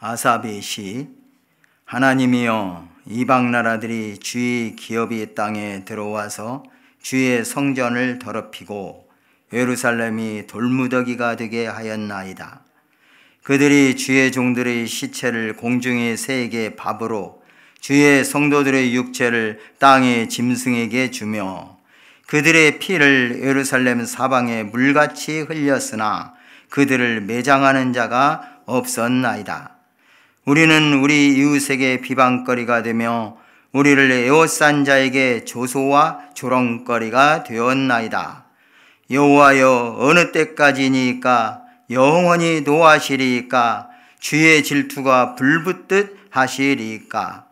아삽의 시. 하나님이여, 이방 나라들이 주의 기업이 땅에 들어와서 주의 성전을 더럽히고 예루살렘이 돌무더기가 되게 하였나이다. 그들이 주의 종들의 시체를 공중의 새에게 밥으로, 주의 성도들의 육체를 땅의 짐승에게 주며 그들의 피를 예루살렘 사방에 물같이 흘렸으나 그들을 매장하는 자가 없었나이다. 우리는 우리 이웃에게 비방거리가 되며 우리를 에워싼 자에게 조소와 조롱거리가 되었나이다. 여호와여, 어느 때까지니까? 영원히 노하시리이까? 주의 질투가 불붙듯 하시리이까?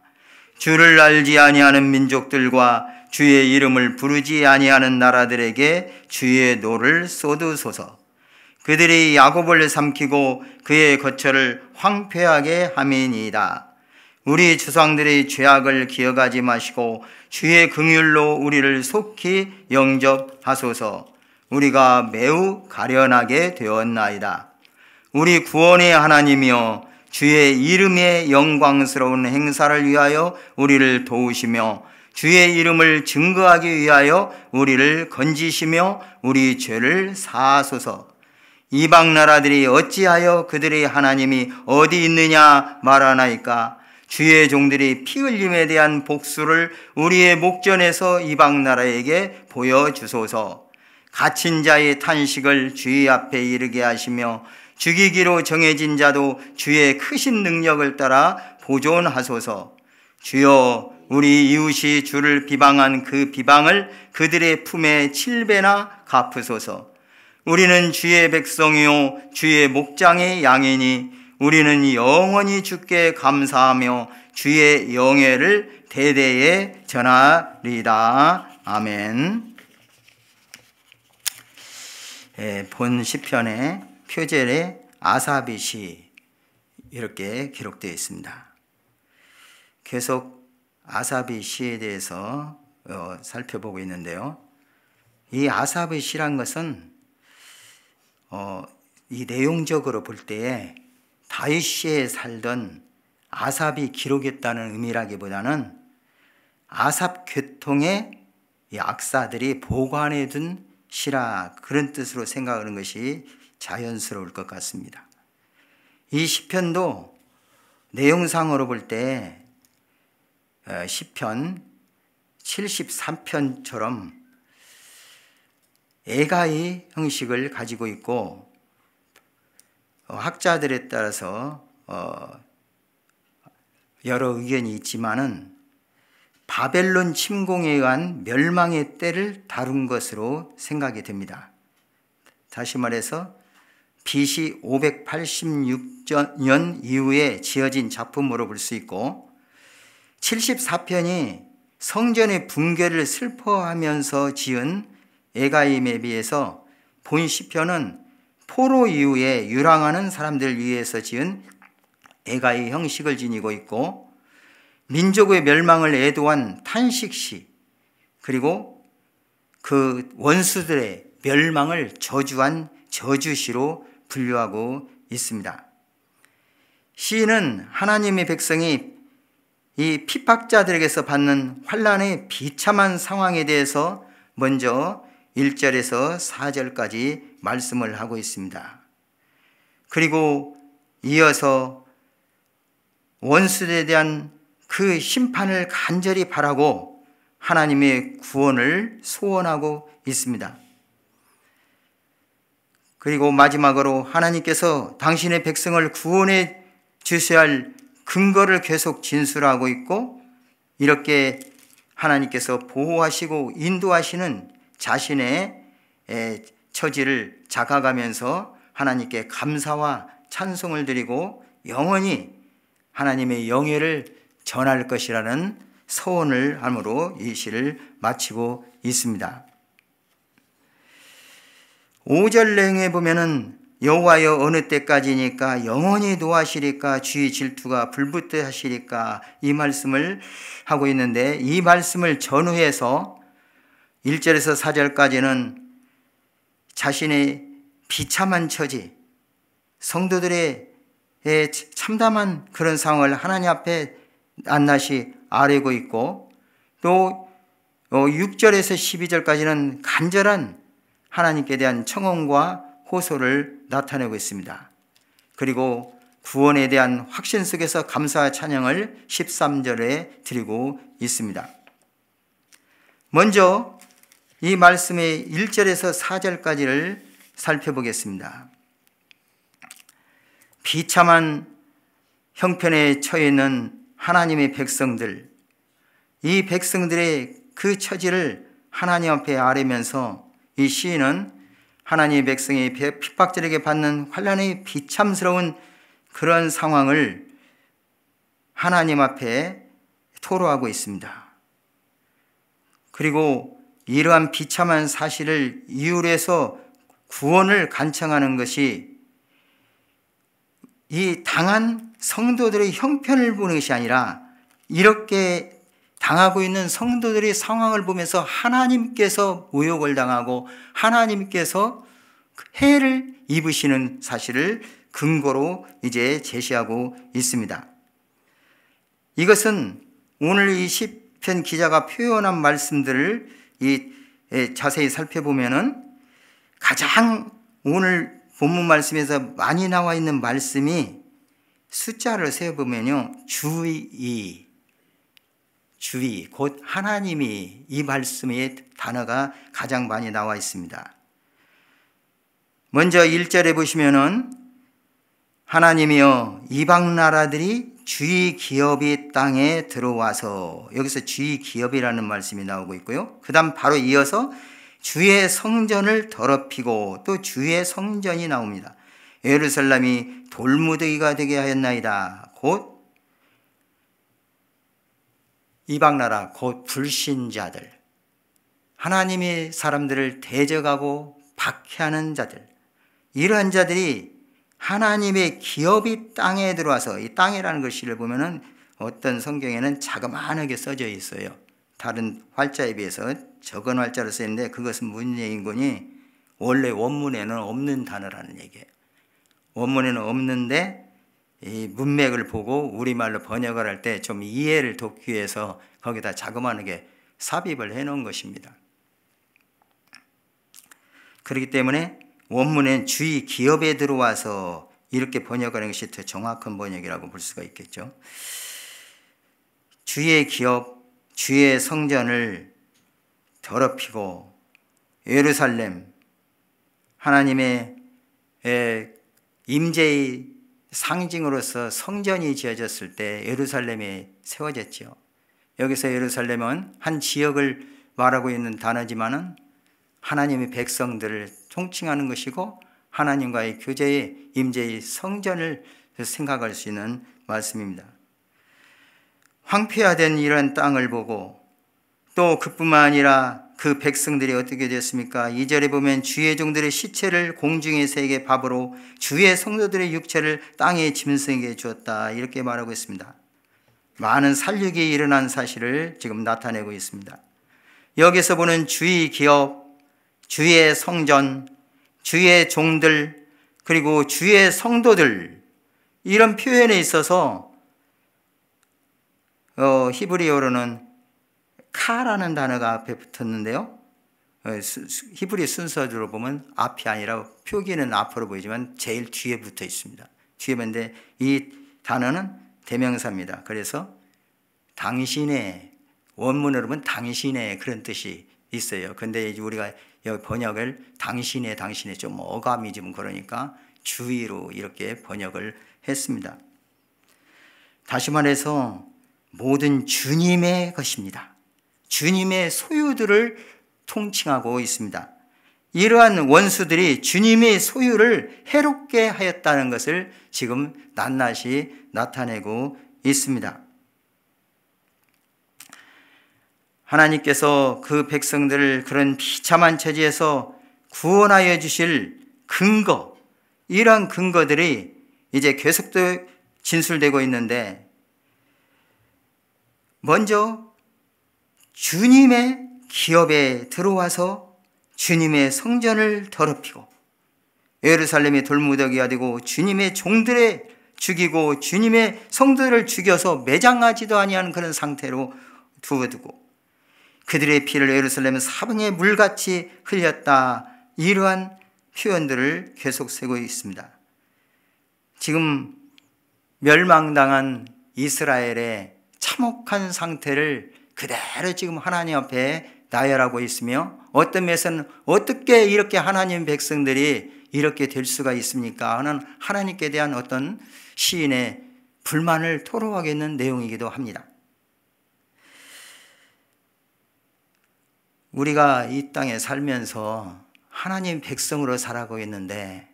주를 알지 아니하는 민족들과 주의 이름을 부르지 아니하는 나라들에게 주의 노를 쏟으소서. 그들이 야곱을 삼키고 그의 거처를 황폐하게 함이니이다. 우리 조상들의 죄악을 기억하지 마시고 주의 긍휼로 우리를 속히 영접하소서. 우리가 매우 가련하게 되었나이다. 우리 구원의 하나님이여, 주의 이름의 영광스러운 행사를 위하여 우리를 도우시며 주의 이름을 증거하기 위하여 우리를 건지시며 우리 죄를 사하소서. 이방 나라들이 어찌하여 그들의 하나님이 어디 있느냐 말하나이까? 주의 종들이 피 흘림에 대한 복수를 우리의 목전에서 이방 나라에게 보여주소서. 갇힌 자의 탄식을 주의 앞에 이르게 하시며 죽이기로 정해진 자도 주의 크신 능력을 따라 보존하소서. 주여, 우리 이웃이 주를 비방한 그 비방을 그들의 품에 7배나 갚으소서. 우리는 주의 백성이요 주의 목장의 양이니 우리는 영원히 주께 감사하며 주의 영예를 대대에 전하리이다. 아멘. 본 시편의 표절의 아삽의 시, 이렇게 기록되어 있습니다. 계속 아삽의 시에 대해서 살펴보고 있는데요. 이 아삽의 시란 것은 이 내용적으로 볼 때에 다윗시에 살던 아삽이 기록했다는 의미라기보다는 아삽 계통의 이 악사들이 보관해 둔 시라, 그런 뜻으로 생각하는 것이 자연스러울 것 같습니다. 이 시편도 내용상으로 볼 때 시편 73편처럼 애가의 형식을 가지고 있고, 학자들에 따라서 여러 의견이 있지만은 바벨론 침공에 의한 멸망의 때를 다룬 것으로 생각이 됩니다. 다시 말해서 BC 586년 이후에 지어진 작품으로 볼 수 있고, 74편이 성전의 붕괴를 슬퍼하면서 지은 에가임에 비해서 본 시편은 포로 이후에 유랑하는 사람들을 위해서 지은 에가의 형식을 지니고 있고, 민족의 멸망을 애도한 탄식시, 그리고 그 원수들의 멸망을 저주한 저주시로 분류하고 있습니다. 시인은 하나님의 백성이 이 핍박자들에게서 받는 환난의 비참한 상황에 대해서 먼저 1절에서 4절까지 말씀을 하고 있습니다. 그리고 이어서 원수들에 대한 그 심판을 간절히 바라고 하나님의 구원을 소원하고 있습니다. 그리고 마지막으로 하나님께서 당신의 백성을 구원해 주셔야 할 근거를 계속 진술하고 있고, 이렇게 하나님께서 보호하시고 인도하시는 자신의 처지를 자각하면서 하나님께 감사와 찬송을 드리고 영원히 하나님의 영예를 전할 것이라는 서원을 함으로 이 시를 마치고 있습니다. 5절 내용에 보면은 여호와여, 어느 때까지니까? 영원히 노하시리까? 주의 질투가 불붙듯 하시리까? 이 말씀을 하고 있는데, 이 말씀을 전후해서 1절에서 4절까지는 자신의 비참한 처지, 성도들의 참담한 그런 상황을 하나님 앞에 낱낱이 아뢰고 있고, 또 6절에서 12절까지는 간절한 하나님께 대한 청원과 호소를 나타내고 있습니다. 그리고 구원에 대한 확신 속에서 감사와 찬양을 13절에 드리고 있습니다. 먼저 이 말씀의 1절에서 4절까지를 살펴보겠습니다. 비참한 형편에 처해 있는 하나님의 백성들, 이 백성들의 그 처지를 하나님 앞에 아뢰면서 이 시인은 하나님의 백성이 핍박들에게 받는 환난의 비참스러운 그런 상황을 하나님 앞에 토로하고 있습니다. 그리고 이러한 비참한 사실을 이유로 해서 구원을 간청하는 것이 이 당한 성도들의 형편을 보는 것이 아니라, 이렇게 당하고 있는 성도들의 상황을 보면서 하나님께서 모욕을 당하고 하나님께서 해를 입으시는 사실을 근거로 이제 제시하고 있습니다. 이것은 오늘 이 시편 기자가 표현한 말씀들을 자세히 살펴보면은 가장 오늘 본문 말씀에서 많이 나와 있는 말씀이 숫자를 세어보면요, 주의, 곧 하나님이, 이 말씀의 단어가 가장 많이 나와 있습니다. 먼저 1절에 보시면은 하나님이여 이방 나라들이 주의 기업이 땅에 들어와서, 여기서 주의 기업이라는 말씀이 나오고 있고요. 그 다음 바로 이어서 주의 성전을 더럽히고, 또 주의 성전이 나옵니다. 예루살렘이 돌무더기가 되게 하였나이다. 곧 이방나라, 곧 불신자들, 하나님의 사람들을 대적하고 박해하는 자들, 이러한 자들이 하나님의 기업이 땅에 들어와서, 이 땅이라는 글씨를 보면은 어떤 성경에는 자그마하게 써져 있어요. 다른 활자에 비해서 적은 활자로 쓰였는데, 그것은 무슨 얘기인 거니? 원래 원문에는 없는 단어라는 얘기예요. 원문에는 없는데 이 문맥을 보고 우리말로 번역을 할 때 좀 이해를 돕기 위해서 거기다 자그마하게 삽입을 해 놓은 것입니다. 그렇기 때문에 원문엔 주의 기업에 들어와서 이렇게 번역하는 것이 더 정확한 번역이라고 볼 수가 있겠죠. 주의 기업, 주의 성전을 더럽히고, 예루살렘, 하나님의 임재의 상징으로서 성전이 지어졌을 때 예루살렘이 세워졌죠. 여기서 예루살렘은 한 지역을 말하고 있는 단어지만은 하나님의 백성들을 통칭하는 것이고, 하나님과의 교제의 임재의 성전을 생각할 수 있는 말씀입니다. 황폐화된 이런 땅을 보고, 또 그뿐만 아니라 그 백성들이 어떻게 됐습니까? 2절에 보면 주의 종들의 시체를 공중의 새에게 밥으로, 주의 성도들의 육체를 땅의 짐승에게 주었다, 이렇게 말하고 있습니다. 많은 살육이 일어난 사실을 지금 나타내고 있습니다. 여기서 보는 주의 기업, 주의 성전, 주의 종들, 그리고 주의 성도들, 이런 표현에 있어서 히브리어로는 카라는 단어가 앞에 붙었는데요, 히브리 순서대로 보면 앞이 아니라, 표기는 앞으로 보이지만 제일 뒤에 붙어 있습니다. 뒤에 보는데 이 단어는 대명사입니다. 그래서 당신의, 원문으로 보면 당신의 그런 뜻이 있어요. 근데 우리가 여기 번역을 당신의 좀 어감이 좀 그러니까 주의로 이렇게 번역을 했습니다. 다시 말해서 모든 주님의 것입니다. 주님의 소유들을 통칭하고 있습니다. 이러한 원수들이 주님의 소유를 해롭게 하였다는 것을 지금 낱낱이 나타내고 있습니다. 하나님께서 그 백성들을 그런 비참한 처지에서 구원하여 주실 근거, 이러한 근거들이 이제 계속도 진술되고 있는데, 먼저 주님의 기업에 들어와서 주님의 성전을 더럽히고, 예루살렘의 돌무더기가 되고 주님의 종들의 죽이고 주님의 성도들을 죽여서 매장하지도 아니하는 그런 상태로 두어두고 그들의 피를 예루살렘 사방에 물같이 흘렸다. 이러한 표현들을 계속 쓰고 있습니다. 지금 멸망당한 이스라엘의 참혹한 상태를 그대로 지금 하나님 앞에 나열하고 있으며 어떤 면에서는 어떻게 이렇게 하나님 백성들이 이렇게 될 수가 있습니까 하는 하나님께 대한 어떤 시인의 불만을 토로하고 있는 내용이기도 합니다. 우리가 이 땅에 살면서 하나님 백성으로 살아가고 있는데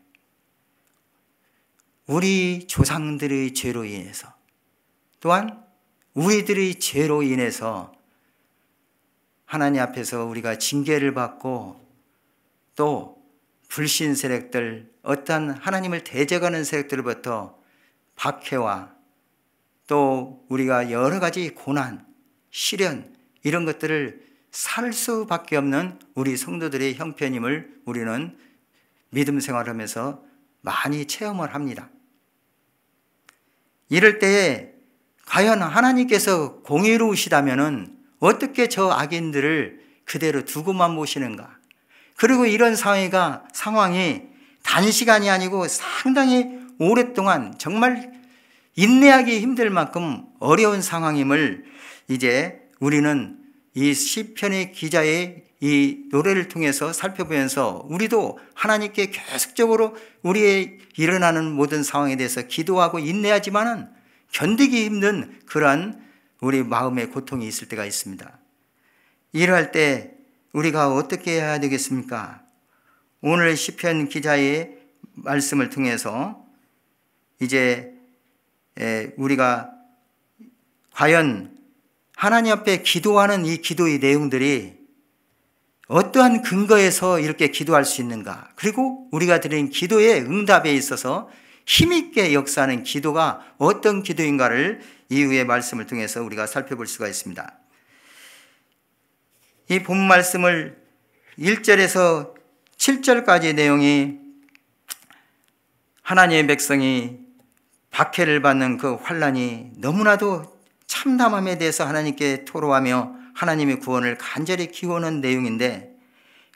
우리 조상들의 죄로 인해서 또한 우리들의 죄로 인해서 하나님 앞에서 우리가 징계를 받고 또 불신 세력들, 어떠한 하나님을 대적하는 세력들로부터 박해와 또 우리가 여러 가지 고난, 시련 이런 것들을 살 수밖에 없는 우리 성도들의 형편임을 우리는 믿음 생활하면서 많이 체험을 합니다. 이럴 때에 과연 하나님께서 공의로우시다면은 어떻게 저 악인들을 그대로 두고만 보시는가? 그리고 이런 상황이 단시간이 아니고 상당히 오랫동안 정말 인내하기 힘들 만큼 어려운 상황임을 이제 우리는 이 시편의 기자의 이 노래를 통해서 살펴보면서 우리도 하나님께 계속적으로 우리의 일어나는 모든 상황에 대해서 기도하고 인내하지만은 견디기 힘든 그러한 우리 마음의 고통이 있을 때가 있습니다. 이러할 때 우리가 어떻게 해야 되겠습니까? 오늘 시편 기자의 말씀을 통해서 이제 우리가 과연 하나님 앞에 기도하는 이 기도의 내용들이 어떠한 근거에서 이렇게 기도할 수 있는가? 그리고 우리가 드린 기도의 응답에 있어서 힘있게 역사하는 기도가 어떤 기도인가를 이후의 말씀을 통해서 우리가 살펴볼 수가 있습니다. 이 본 말씀을 1절에서 7절까지 내용이 하나님의 백성이 박해를 받는 그 환난이 너무나도 참담함에 대해서 하나님께 토로하며 하나님의 구원을 간절히 기원하는 내용인데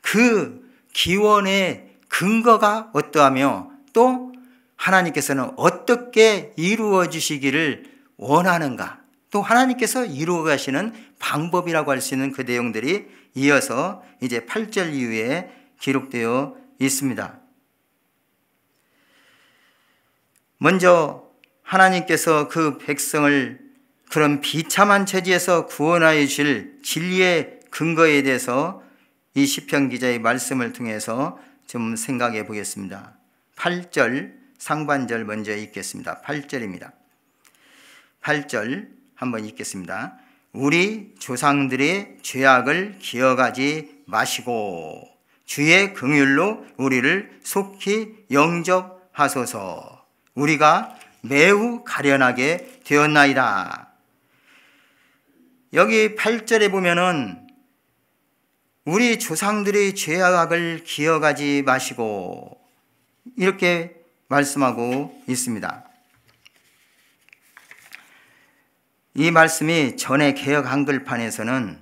그 기원의 근거가 어떠하며 또 하나님께서는 어떻게 이루어 주시기를 원하는가 또 하나님께서 이루어 가시는 방법이라고 할 수 있는 그 내용들이 이어서 이제 8절 이후에 기록되어 있습니다. 먼저 하나님께서 그 백성을 그런 비참한 처지에서 구원하여 주실 진리의 근거에 대해서 이 시편 기자의 말씀을 통해서 좀 생각해 보겠습니다. 8절 상반절 먼저 읽겠습니다. 8절입니다. 8절 한번 읽겠습니다. 우리 조상들의 죄악을 기억하지 마시고 주의 긍휼로 우리를 속히 영접하소서. 우리가 매우 가련하게 되었나이다. 여기 8절에 보면은 우리 조상들의 죄악을 기억하지 마시고 이렇게 말씀하고 있습니다. 이 말씀이 전에 개역 한글판에서는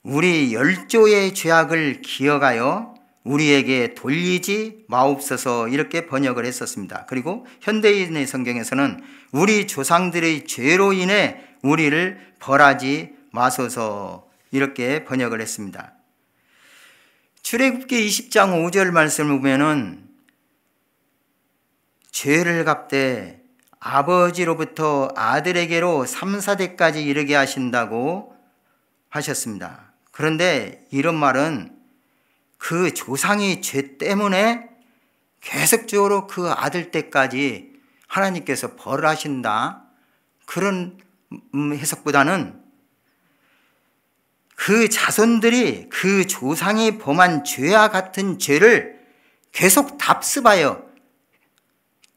우리 열조의 죄악을 기억하여 우리에게 돌리지 마옵소서 이렇게 번역을 했었습니다. 그리고 현대인의 성경에서는 우리 조상들의 죄로 인해 우리를 벌하지 마소서 이렇게 번역을 했습니다. 출애굽기 20장 5절 말씀을 보면은 죄를 갚되 아버지로부터 아들에게로 3, 4대까지 이르게 하신다고 하셨습니다. 그런데 이런 말은 그 조상의 죄 때문에 계속적으로 그 아들 때까지 하나님께서 벌하신다 그런 해석보다는 그 자손들이 그 조상이 범한 죄와 같은 죄를 계속 답습하여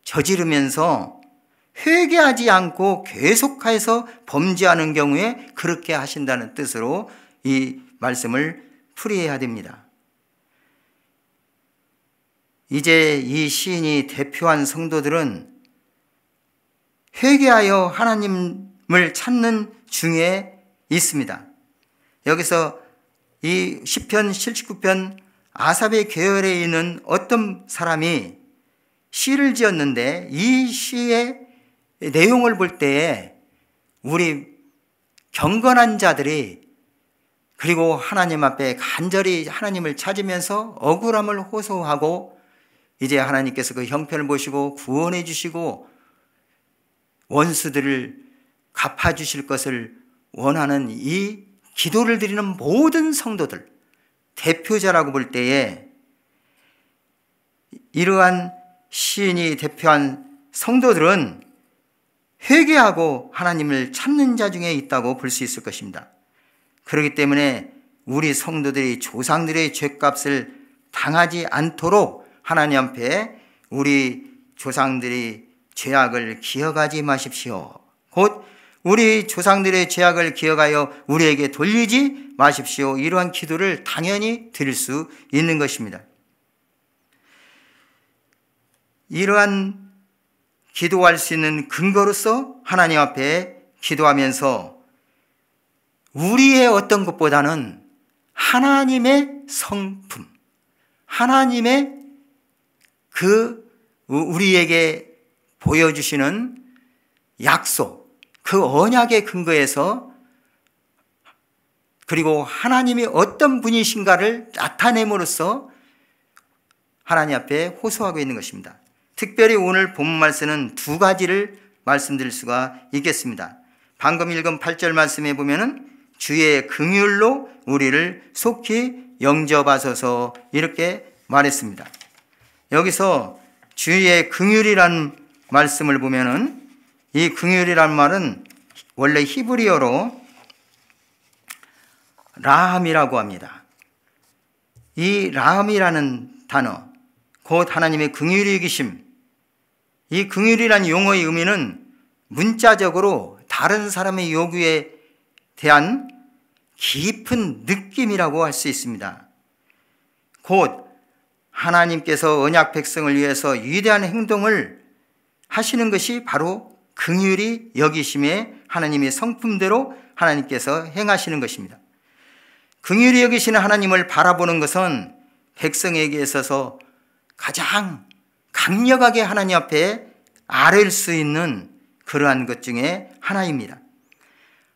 저지르면서 회개하지 않고 계속해서 범죄하는 경우에 그렇게 하신다는 뜻으로 이 말씀을 풀이해야 됩니다. 이제 이 시인이 대표한 성도들은 회개하여 하나님을 찾는 중에 있습니다. 여기서 이 시편 79편 아삽의 계열에 있는 어떤 사람이 시를 지었는데, 이 시의 내용을 볼 때에 우리 경건한 자들이, 그리고 하나님 앞에 간절히 하나님을 찾으면서 억울함을 호소하고 이제 하나님께서 그 형편을 보시고 구원해 주시고 원수들을 갚아주실 것을 원하는 이 기도를 드리는 모든 성도들, 대표자라고 볼 때에 이러한 시인이 대표한 성도들은 회개하고 하나님을 찾는 자 중에 있다고 볼 수 있을 것입니다. 그렇기 때문에 우리 성도들이 조상들의 죄값을 당하지 않도록 하나님 앞에 우리 조상들이 죄악을 기억하지 마십시오. 곧 우리 조상들의 죄악을 기억하여 우리에게 돌리지 마십시오. 이러한 기도를 당연히 드릴 수 있는 것입니다. 이러한 기도할 수 있는 근거로서 하나님 앞에 기도하면서 우리의 어떤 것보다는 하나님의 성품, 하나님의 우리에게 보여주시는 약속, 그 언약의 근거에서, 그리고 하나님이 어떤 분이신가를 나타냄으로써 하나님 앞에 호소하고 있는 것입니다. 특별히 오늘 본문 말씀은 두 가지를 말씀드릴 수가 있겠습니다. 방금 읽은 8절 말씀에 보면은 주의 긍휼로 우리를 속히 영접하소서 이렇게 말했습니다. 여기서 주의 긍휼이라는 말씀을 보면은 이 긍휼이라는 말은 원래 히브리어로 라함이라고 합니다. 이 라함이라는 단어, 곧 하나님의 긍휼히 여기심, 이 긍휼이라는 용어의 의미는 문자적으로 다른 사람의 요구에 대한 깊은 느낌이라고 할 수 있습니다. 곧 하나님께서 언약 백성을 위해서 위대한 행동을 하시는 것이 바로 긍휼히 여기심의 하나님의 성품대로 하나님께서 행하시는 것입니다. 긍휼히 여기시는 하나님을 바라보는 것은 백성에게 있어서 가장 강력하게 하나님 앞에 아뢰일 수 있는 그러한 것 중에 하나입니다.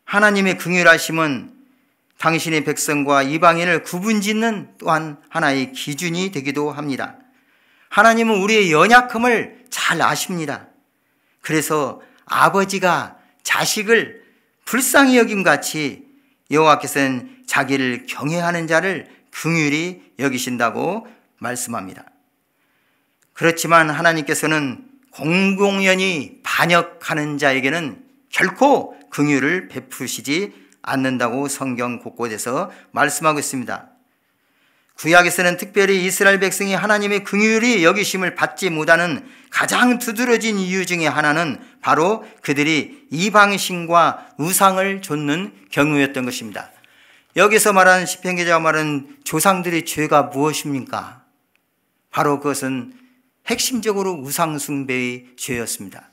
하나님의 긍휼하심은 당신의 백성과 이방인을 구분짓는 또한 하나의 기준이 되기도 합니다. 하나님은 우리의 연약함을 잘 아십니다. 그래서 아버지가 자식을 불쌍히 여김같이 여호와께서는 자기를 경외하는 자를 긍휼히 여기신다고 말씀합니다. 그렇지만 하나님께서는 공공연히 반역하는 자에게는 결코 긍휼을 베푸시지 않는다고 성경 곳곳에서 말씀하고 있습니다. 구약에서는 특별히 이스라엘 백성이 하나님의 긍휼히 여기심을 받지 못하는 가장 두드러진 이유 중에 하나는 바로 그들이 이방신과 우상을 좇는 경우였던 것입니다. 여기서 말하는 시편 기자가 말하는 조상들의 죄가 무엇입니까? 바로 그것은 핵심적으로 우상 숭배의 죄였습니다.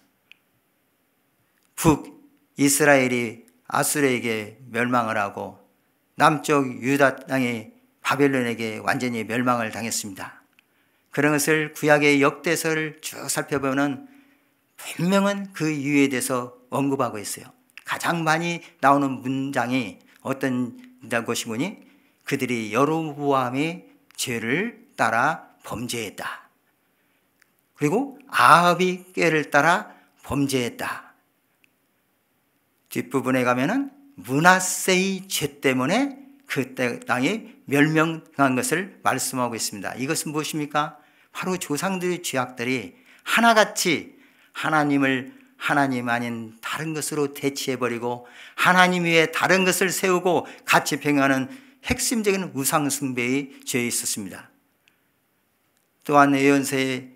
북이스라엘이 아수르에게 멸망을 하고 남쪽 유다 땅이 바벨론에게 완전히 멸망을 당했습니다. 그런 것을 구약의 역대서를 쭉 살펴보면 분명한 그 이유에 대해서 언급하고 있어요. 가장 많이 나오는 문장이 어떤 것이고니 그들이 여로보암의 죄를 따라 범죄했다. 그리고 아합이 꾀를 따라 범죄했다. 뒷부분에 가면은 므낫세의 죄 때문에 그 땅이 멸망한 것을 말씀하고 있습니다. 이것은 무엇입니까? 바로 조상들의 죄악들이 하나같이 하나님을 하나님 아닌 다른 것으로 대체해버리고 하나님 위에 다른 것을 세우고 같이 병하는 핵심적인 우상 숭배의 죄에 있었습니다. 또한 예언서의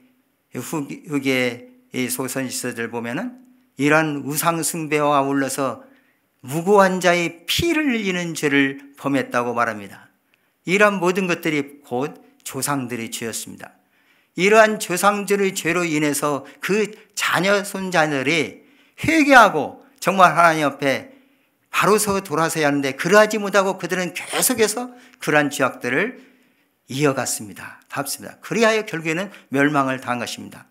후기의 소선지서들 보면은 이러한 우상 숭배와 아울러서 무고한 자의 피를 흘리는 죄를 범했다고 말합니다. 이러한 모든 것들이 곧 조상들의 죄였습니다. 이러한 조상들의 죄로 인해서 그 자녀 손자들이 회개하고 정말 하나님 앞에 바로 서 돌아서야 하는데 그러하지 못하고 그들은 계속해서 그러한 죄악들을 이어갔습니다. 답습니다. 그리하여 결국에는 멸망을 당한 것입니다.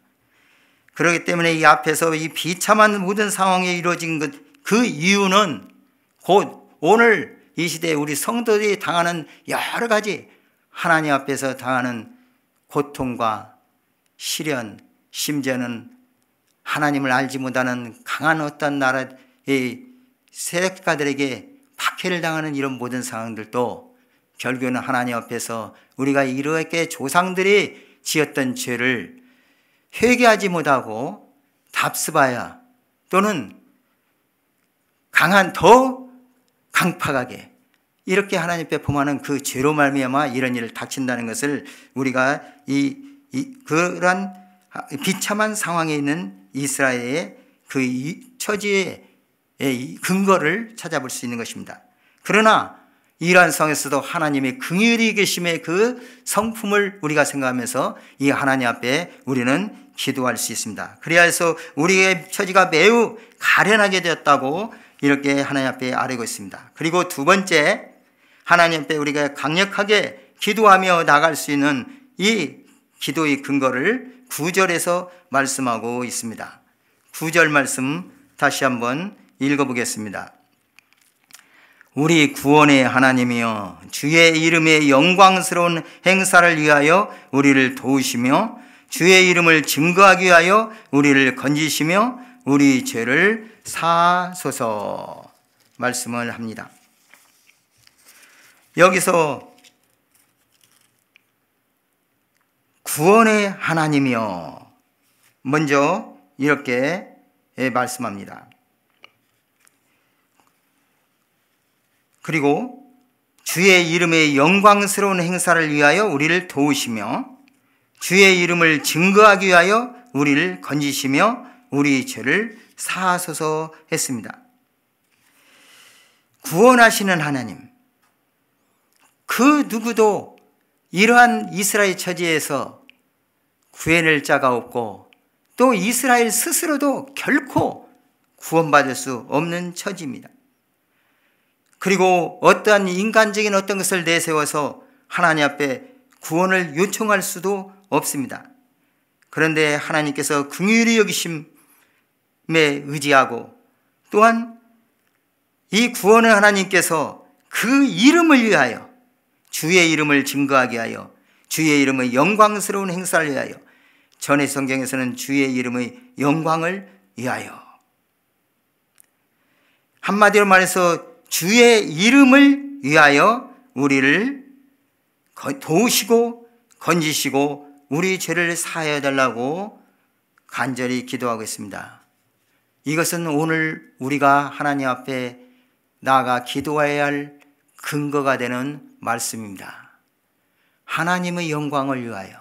그렇기 때문에 이 앞에서 이 비참한 모든 상황에 이루어진 그 이유는 곧 오늘 이 시대에 우리 성도들이 당하는 여러 가지 하나님 앞에서 당하는 고통과 시련, 심지어는 하나님을 알지 못하는 강한 어떤 나라의 세력가들에게 박해를 당하는 이런 모든 상황들도 결국에는 하나님 앞에서 우리가 이렇게 조상들이 지었던 죄를 회개하지 못하고 답습하여 또는 더 강팍하게 이렇게 하나님 앞에 범하는 그 죄로 말미암아 이런 일을 닥친다는 것을 우리가 그러한 비참한 상황에 있는 이스라엘의 그 처지의 근거를 찾아볼 수 있는 것입니다. 그러나 이러한 상황에서도 하나님의 긍휼히 계심의 그 성품을 우리가 생각하면서 이 하나님 앞에 우리는 기도할 수 있습니다. 그래야 해서 우리의 처지가 매우 가련하게 되었다고 이렇게 하나님 앞에 아뢰고 있습니다. 그리고 두 번째, 하나님 앞에 우리가 강력하게 기도하며 나갈 수 있는 이 기도의 근거를 9절에서 말씀하고 있습니다. 9절 말씀 다시 한번 읽어보겠습니다. 우리 구원의 하나님이여, 주의 이름의 영광스러운 행사를 위하여 우리를 도우시며 주의 이름을 증거하기 위하여 우리를 건지시며 우리 죄를 사하소서 말씀을 합니다. 여기서 구원의 하나님이여 먼저 이렇게 말씀합니다. 그리고 주의 이름의 영광스러운 행사를 위하여 우리를 도우시며 주의 이름을 증거하기 위하여 우리를 건지시며 우리 죄를 사하소서 했습니다. 구원하시는 하나님, 그 누구도 이러한 이스라엘 처지에서 구해낼 자가 없고 또 이스라엘 스스로도 결코 구원받을 수 없는 처지입니다. 그리고 어떠한 인간적인 어떤 것을 내세워서 하나님 앞에 구원을 요청할 수도 없습니다. 그런데 하나님께서 긍휼히 여기심에 의지하고 또한 이 구원의 하나님께서 그 이름을 위하여 주의 이름을 증거하게 하여 주의 이름의 영광스러운 행사를 위하여, 전의 성경에서는 주의 이름의 영광을 위하여, 한마디로 말해서 주의 이름을 위하여 우리를 도우시고 건지시고 우리 죄를 사하여 달라고 간절히 기도하고 있습니다. 이것은 오늘 우리가 하나님 앞에 나아가 기도해야 할 근거가 되는 말씀입니다. 하나님의 영광을 위하여,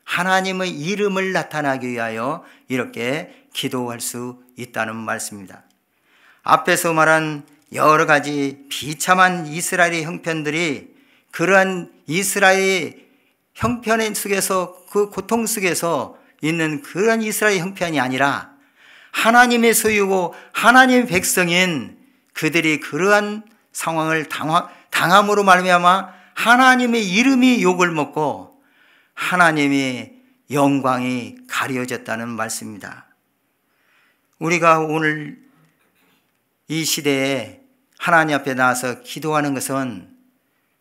하나님의 이름을 나타나기 위하여 이렇게 기도할 수 있다는 말씀입니다. 앞에서 말한 여러 가지 비참한 이스라엘의 형편들이 그러한 이스라엘의 형편 속에서, 그 고통 속에서 있는 그런 이스라엘 형편이 아니라 하나님의 소유고 하나님의 백성인 그들이 그러한 상황을 당함으로 말미암아 하나님의 이름이 욕을 먹고 하나님의 영광이 가려졌다는 말씀입니다. 우리가 오늘 이 시대에 하나님 앞에 나와서 기도하는 것은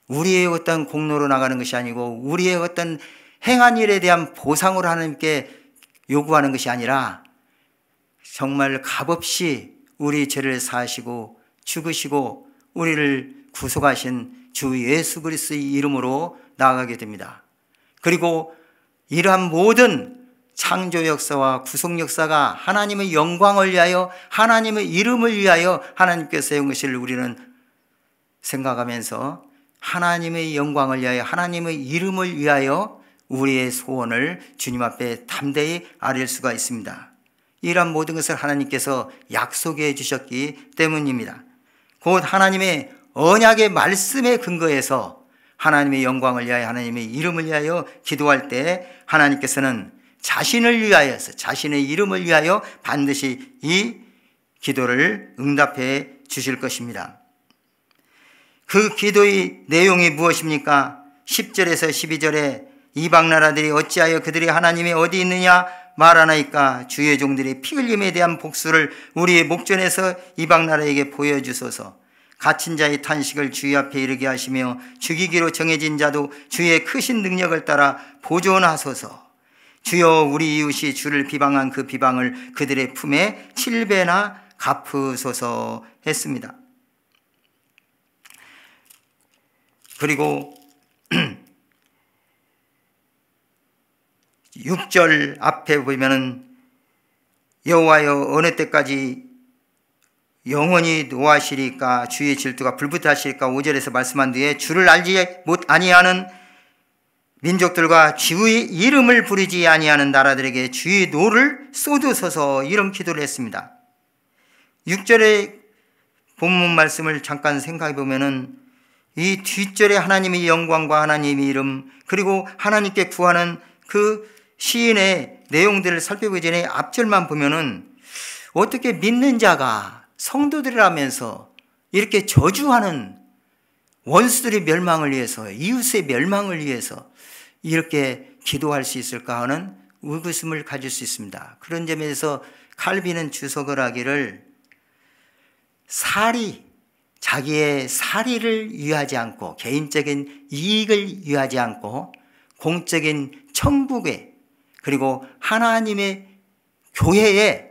우리의 어떤 공로로 나가는 것이 아니고 우리의 어떤 행한 일에 대한 보상으로 하나님께 요구하는 것이 아니라 정말 값없이 우리 죄를 사하시고 죽으시고 우리를 구속하신 주 예수 그리스도의 이름으로 나아가게 됩니다. 그리고 이러한 모든 창조 역사와 구속 역사가 하나님의 영광을 위하여, 하나님의 이름을 위하여 하나님께서 세운 것을 우리는 생각하면서 하나님의 영광을 위하여, 하나님의 이름을 위하여 우리의 소원을 주님 앞에 담대히 아뢰 수가 있습니다. 이러한 모든 것을 하나님께서 약속해 주셨기 때문입니다. 곧 하나님의 언약의 말씀에 근거해서 하나님의 영광을 위하여, 하나님의 이름을 위하여 기도할 때 하나님께서는 자신을 위하여서, 자신의 이름을 위하여 반드시 이 기도를 응답해 주실 것입니다. 그 기도의 내용이 무엇입니까? 10절에서 12절에 이방 나라들이 어찌하여 그들이 하나님이 어디 있느냐 말하나이까? 주의 종들이 피 흘림에 대한 복수를 우리의 목전에서 이방 나라에게 보여주소서. 갇힌 자의 탄식을 주의 앞에 이르게 하시며 죽이기로 정해진 자도 주의 크신 능력을 따라 보존하소서. 주여, 우리 이웃이 주를 비방한 그 비방을 그들의 품에 7배나 갚으소서 했습니다. 그리고 6절 앞에 보면은 여호와여, 어느 때까지 영원히 노하시리까? 주의 질투가 불붙어 하시리까? 5절에서 말씀한 뒤에 주를 알지 아니하는 민족들과 주의 이름을 부르지 아니하는 나라들에게 주의 노를 쏟으소서, 이런 기도를 했습니다. 6절의 본문 말씀을 잠깐 생각해 보면은 이 뒷절에 하나님의 영광과 하나님의 이름, 그리고 하나님께 구하는 그 시인의 내용들을 살펴보기 전에 앞절만 보면은 어떻게 믿는 자가 성도들이라면서 이렇게 저주하는 원수들의 멸망을 위해서, 이웃의 멸망을 위해서 이렇게 기도할 수 있을까 하는 의구심을 가질 수 있습니다. 그런 점에서 칼빈은 주석을 하기를, 자기의 사리를 위하지 않고, 개인적인 이익을 위하지 않고 공적인 천국에, 그리고 하나님의 교회에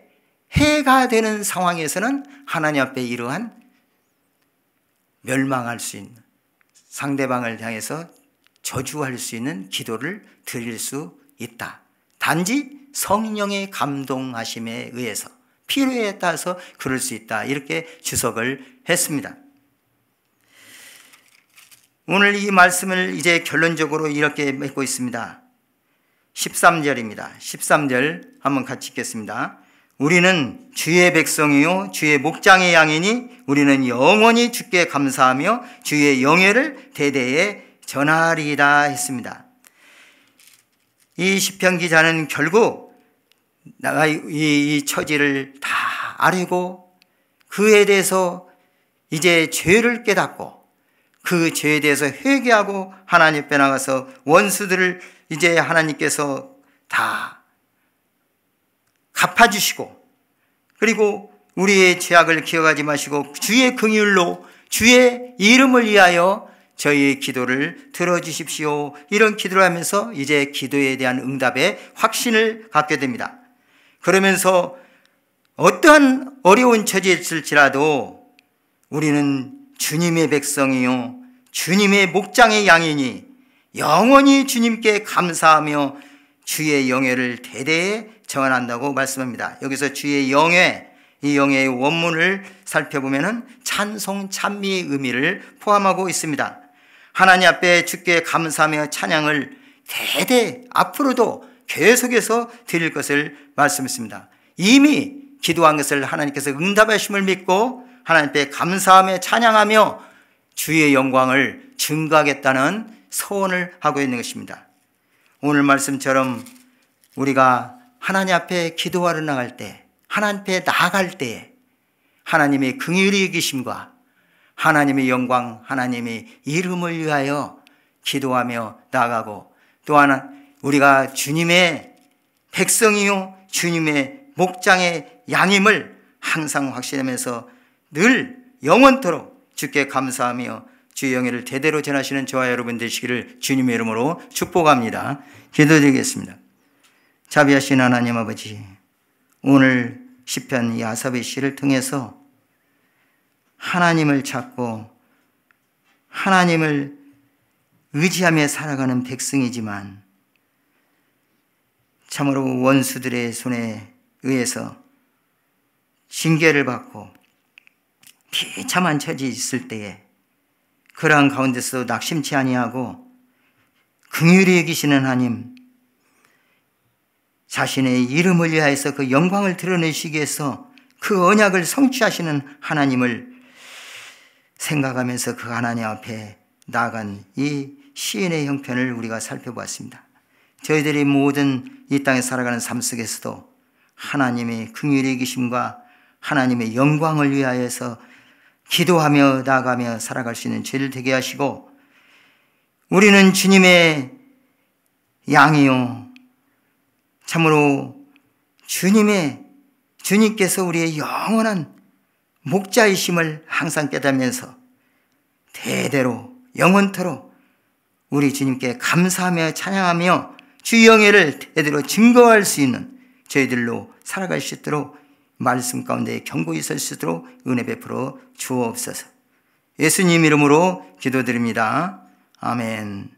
해가 되는 상황에서는 하나님 앞에 이러한 멸망할 수 있는, 상대방을 향해서 저주할 수 있는 기도를 드릴 수 있다. 단지 성령의 감동하심에 의해서, 필요에 따라서 그럴 수 있다. 이렇게 주석을 했습니다. 오늘 이 말씀을 이제 결론적으로 이렇게 맺고 있습니다. 13절입니다. 13절 한번 같이 읽겠습니다. 우리는 주의 백성이요 주의 목장의 양이니 우리는 영원히 주께 감사하며 주의 영예를 대대에 전하리이다 했습니다. 이 시편 기자는 결국 이 처지를 다 알고 그에 대해서 이제 죄를 깨닫고 그 죄에 대해서 회개하고 하나님 앞에 나가서 원수들을 이제 하나님께서 다 갚아주시고, 그리고 우리의 죄악을 기억하지 마시고 주의 긍휼로 주의 이름을 위하여 저희의 기도를 들어주십시오. 이런 기도를 하면서 이제 기도에 대한 응답의 확신을 갖게 됩니다. 그러면서 어떠한 어려운 처지에 있을지라도 우리는 주님의 백성이요 주님의 목장의 양이니 영원히 주님께 감사하며 주의 영예를 대대에 전한다고 말씀합니다. 여기서 주의 영예, 이 영예의 원문을 살펴보면 찬송, 찬미의 의미를 포함하고 있습니다. 하나님 앞에 주께 감사하며 찬양을 대대 앞으로도 계속해서 드릴 것을 말씀했습니다. 이미 기도한 것을 하나님께서 응답하심을 믿고 하나님 앞에 감사하며 찬양하며 주의 영광을 증거하겠다는 서원을 하고 있는 것입니다. 오늘 말씀처럼 우리가 하나님 앞에 기도하러 나갈 때, 하나님 앞에 나아갈 때에 하나님의 긍휼히 여기심과 하나님의 영광, 하나님의 이름을 위하여 기도하며 나아가고, 또한 우리가 주님의 백성이요 주님의 목장의 양임을 항상 확신하면서 늘 영원토록 주께 감사하며 주의 영예를 대대로 전하시는 저와 여러분 되시기를 주님의 이름으로 축복합니다. 기도드리겠습니다. 자비하신 하나님 아버지, 오늘 시편 이 아삽의 시를 통해서 하나님을 찾고 하나님을 의지하며 살아가는 백성이지만 참으로 원수들의 손에 의해서 징계를 받고 비참한 처지에 있을 때에 그러한 가운데서 낙심치 아니하고 긍휼히 여기시는 하나님, 자신의 이름을 위하여서 그 영광을 드러내시기 위해서 그 언약을 성취하시는 하나님을 생각하면서 그 하나님 앞에 나아간 이 시인의 형편을 우리가 살펴보았습니다. 저희들이 모든 이 땅에 살아가는 삶 속에서도 하나님의 긍휼히 여기심과 하나님의 영광을 위하여서 기도하며 나아가며 살아갈 수 있는 죄를 되게 하시고, 우리는 주님의 양이요, 참으로 주님께서 우리의 영원한 목자이심을 항상 깨달으면서 대대로 영원토록 우리 주님께 감사하며 찬양하며 주의 영예를 대대로 증거할 수 있는 저희들로 살아갈 수 있도록 말씀 가운데 견고히 설 수 있도록 은혜 베풀어 주옵소서. 예수님 이름으로 기도드립니다. 아멘.